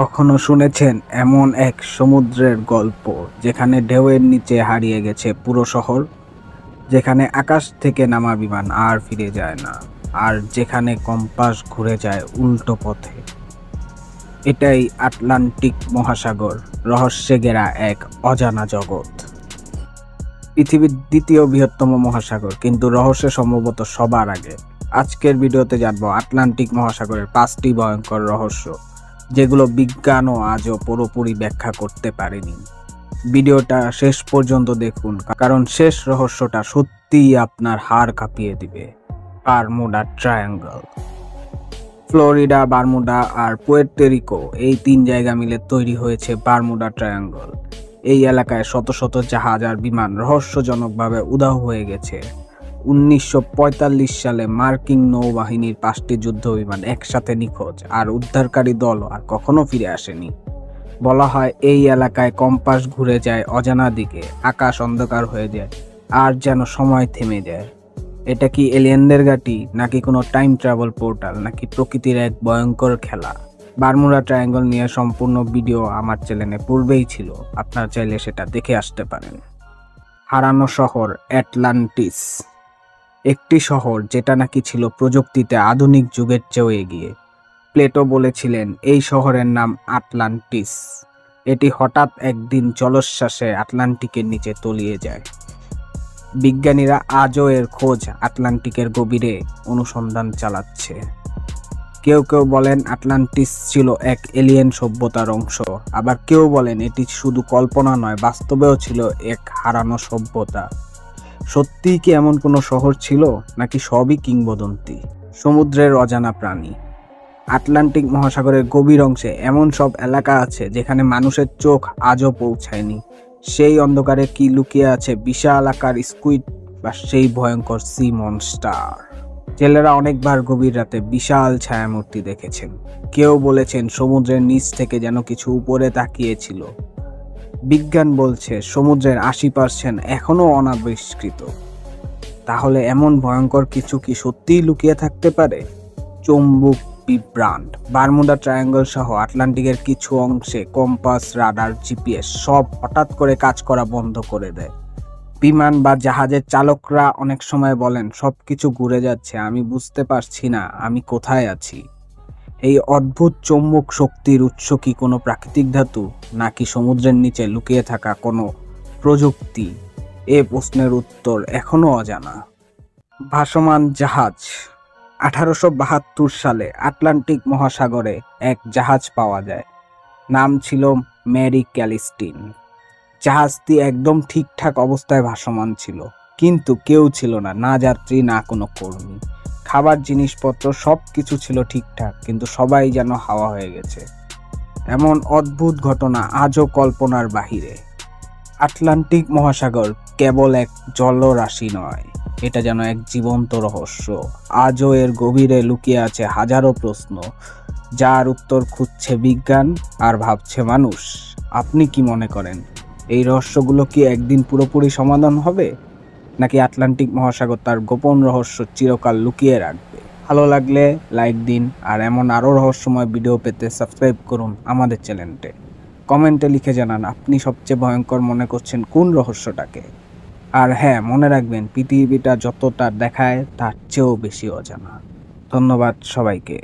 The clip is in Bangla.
কখনো শুনেছেন এমন এক সমুদ্রের গল্প যেখানে ঢেউয়ের নিচে হারিয়ে গেছে পুরো শহর, যেখানে আকাশ থেকে নামা বিমান আর ফিরে যায় না, আর যেখানে কম্পাস ঘুরে যায় উল্টো পথে? এটাই আটলান্টিক মহাসাগর, রহস্যে ঘেরা এক অজানা জগৎ। পৃথিবীর দ্বিতীয় বৃহত্তম মহাসাগর, কিন্তু রহস্যে সম্ভবত সবার আগে। আজকের ভিডিওতে জানবো আটলান্টিক মহাসাগরের 5টি ভয়ঙ্কর রহস্য, যেগুলো বিজ্ঞানও আজও পুরোপুরি ব্যাখ্যা করতে পারেনি। ভিডিওটা শেষ পর্যন্ত দেখুন, কারণ শেষ রহস্যটা সত্যিই আপনার হাড় কাঁপিয়ে দিবে। Bermuda triangle. ফ্লোরিডা, বারমুডা আর পুয়ের্তো রিকো, এই 3 জায়গা মিলে তৈরি হয়েছে বারমুডা ট্রায়াঙ্গল। এই এলাকায় শত শত জাহাজ আর বিমান রহস্যজনকভাবে উধাও হয়ে গেছে। 1945 সালে মার্কিন নৌবাহিনীর 5টি যুদ্ধ বিমান একসাথে নিখোঁজ, আর উদ্ধারকারী দল আর কখনো ফিরে আসেনি। বলা হয় এই এলাকায় কম্পাস ঘুরে যায় অজানা দিকে, আকাশ অন্ধকার হয়ে যায়, আর যেন সময় থেমে যায়। এটা কি এলিয়েনদের ঘাঁটি, নাকি কোনো টাইম ট্রাভেল পোর্টাল, নাকি প্রকৃতির এক ভয়ঙ্কর খেলা? বারমুডা ট্রায়াঙ্গল নিয়ে সম্পূর্ণ ভিডিও আমার চ্যানেলে পূর্বেই ছিল, আপনারা চাইলে সেটা দেখে আসতে পারেন। হারানো শহর অ্যাটলান্টিস। একটি শহর যেটা নাকি ছিল প্রযুক্তিতে আধুনিক যুগের চেয়েও এগিয়ে। প্লেটো বলেছিলেন এই শহরের নাম আটলান্টিস। এটি হঠাৎ একদিন জলোচ্ছ্বাসে আটলান্টিকের নিচে তলিয়ে যায়। বিজ্ঞানীরা আজও এর খোঁজ আটলান্টিকের গভীরে অনুসন্ধান চালাচ্ছে। কেউ কেউ বলেন আটলান্টিস ছিল এক এলিয়েন সভ্যতার অংশ, আবার কেউ বলেন এটি শুধু কল্পনা নয়, বাস্তবেও ছিল এক হারানো সভ্যতা। সত্যিই কি এমন কোনো শহর ছিল, নাকি সবই কিংবদন্তি? সমুদ্রের অজানা প্রাণী। আটলান্টিক মহাসাগরের গভীর অংশে এমন সব এলাকা আছে যেখানে মানুষের চোখ আজও পৌঁছায়নি। সেই অন্ধকারে কি লুকিয়ে আছে বিশাল আকার স্কুইড বা সেই ভয়ঙ্কর সি মনস্টার? জেলেরা অনেকবার গভীর রাতে বিশাল ছায়ামূর্তি দেখেছেন। কেউ বলেছেন সমুদ্রের নিচ থেকে যেন কিছু উপরে তাকিয়েছিল। বিজ্ঞান বলছে সমুদ্রের 80% এখনো অনাবিষ্কৃত। তাহলে এমন ভয়ঙ্কর কিছু কি সত্যিই লুকিয়ে থাকতে পারে? চুম্বক বিভ্রাট। বারমুডা ট্রায়াঙ্গল সহ আটলান্টিকের কিছু অংশে কম্পাস, রাডার, জিপিএস সব হঠাৎ করে কাজ করা বন্ধ করে দেয়। বিমান বা জাহাজের চালকরা অনেক সময় বলেন সবকিছু ঘুরে যাচ্ছে, আমি বুঝতে পারছি না আমি কোথায় আছি। এই অদ্ভুত চৌম্বক শক্তির উৎস কি কোনো প্রাকৃতিক ধাতু, নাকি সমুদ্রের নিচে লুকিয়ে থাকা কোনো প্রযুক্তি? এ প্রশ্নের উত্তর এখনো অজানা। ভাসমান জাহাজ। 1872 সালে আটলান্টিক মহাসাগরে এক জাহাজ পাওয়া যায়। নাম ছিল মেরি ক্যালিস্টিন। জাহাজটি একদম ঠিকঠাক অবস্থায় ভাসমান ছিল, কিন্তু কেউ ছিল না, না যাত্রী, না কোনো কর্মী। খাবার, জিনিসপত্র সব কিছু ছিল ঠিকঠাক, কিন্তু সবাই যেন হাওয়া হয়ে গেছে। এমন অদ্ভুত ঘটনা আজও কল্পনার বাহিরে। আটলান্টিক মহাসাগর কেবল এক জলরাশি নয়, এটা যেন এক জীবন্ত রহস্য। আজও এর গভীরে লুকিয়ে আছে হাজারো প্রশ্ন, যার উত্তর খুঁজছে বিজ্ঞান আর ভাবছে মানুষ। আপনি কি মনে করেন, এই রহস্যগুলো কি একদিন পুরোপুরি সমাধান হবে, নাকি আটলান্টিক মহাসাগর তার গোপন রহস্য চিরকাল লুকিয়ে রাখবে? ভালো লাগলে লাইক দিন, আর এমন আরও রহস্যময় ভিডিও পেতে সাবস্ক্রাইব করুন আমাদের চ্যানেলটি। কমেন্টে লিখে জানান আপনি সবচেয়ে ভয়ঙ্কর মনে করছেন কোন রহস্যটাকে। আর হ্যাঁ, মনে রাখবেন পৃথিবীটা যতটা দেখায় তার চেয়েও বেশি অজানা। ধন্যবাদ সবাইকে।